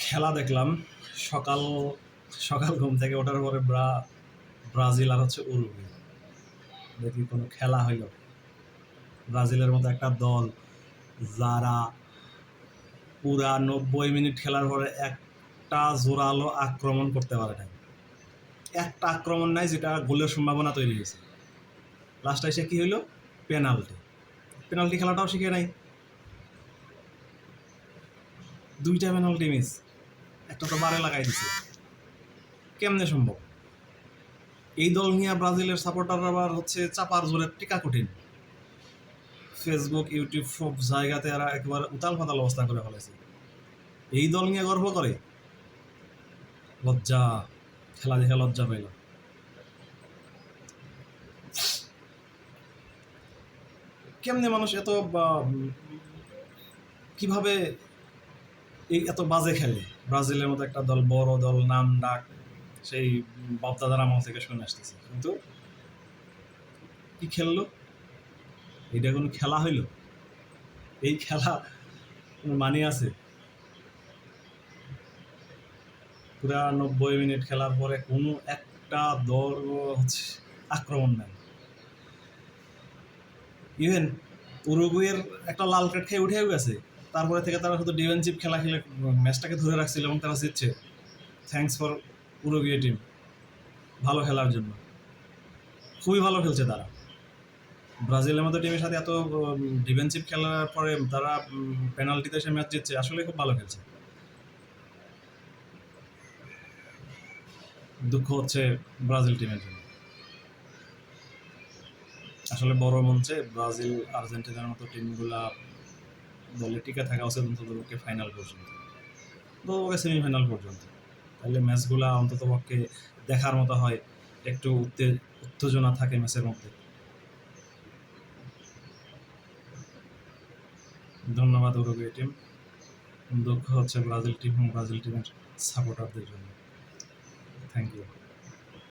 খেলা দেখলাম সকাল সকাল ঘুম থেকে ওঠার পরে ব্রাজিল আর হচ্ছে উরুগুয়ে। দেখি কোনো খেলা হইল, ব্রাজিলের মতো একটা দল যারা পুরা 90 মিনিট খেলার পরে একটা জোরালো আক্রমণ করতে পারে নাই, একটা আক্রমণ নাই যেটা গোলের সম্ভাবনা তৈরি হয়েছে। লাস্টে এসে কি হইলো? পেনাল্টি। পেনাল্টি খেলাটাও শিখে নাই, দুইটা পেনাল্টি মিস, একটা তো বারে লাগাই দিছে। কেমনে সম্ভব? এই দল নিয়ে ব্রাজিলের সাপোর্টাররা আবার হচ্ছে চাপার জোরে টিকা কঠিন। ফেসবুক, ইউটিউব সব জায়গাতে এরা একেবারে উতাল পাতাল অবস্থা করে ফেলেছে। এই দল নিয়ে গর্ব করে? লজ্জা, খেলা দেখে লজ্জা পাইল। কেমনে মানুষ এত কিভাবে এই এত বাজে খেলে? ব্রাজিলের মতো একটা দল, বড় দল, নাম ডাক সেই বাপদাদার আমল থেকে শুনে আসতেছে, কিন্তু কি খেললো? এটা কোনো খেলা হইল? এই খেলা কোনো মানে আছে? পুরা 90 মিনিট খেলার পরে কোনো একটা দল হচ্ছে আক্রমণ নাই। ইভেন উরুগুয়ের একটা লাল কার্ড খেয়ে উঠেও গেছে, তারপরে থেকে তারা শুধু ডিফেন্সিভ খেলা খেলে ম্যাচটাকে ধরে রাখছিল এবং তারা জিতছে। থ্যাঙ্কস ফর উরুগুয়ে টিম, ভালো খেলার জন্য। খুবই ভালো খেলছে তারা। ব্রাজিলের মতো টিমের সাথে এত ডিফেন্সিভ খেলার পরে তারা পেনাল্টিতে এসে ম্যাচ জিতছে, আসলে খুব ভালো খেলছে। দুঃখ হচ্ছে ব্রাজিল টিমের জন্য। আসলে বড় মঞ্চে ব্রাজিল, আর্জেন্টিনার মতো টিমগুলা দলে টিকে থাকা উচিত অন্ততপক্ষে ফাইনাল পর্যন্ত, অন্ততপক্ষে সেমিফাইনাল পর্যন্ত। তাহলে ম্যাচগুলা অন্ততপক্ষে দেখার মতো হয়, একটু উত্তেজনা থাকে ম্যাচের মধ্যে। ধন্যবাদ উরুগুয়ে টিম। দুঃখ হচ্ছে ব্রাজিল টিম এবং ব্রাজিল টিমের সাপোর্টারদের জন্য। Thank you.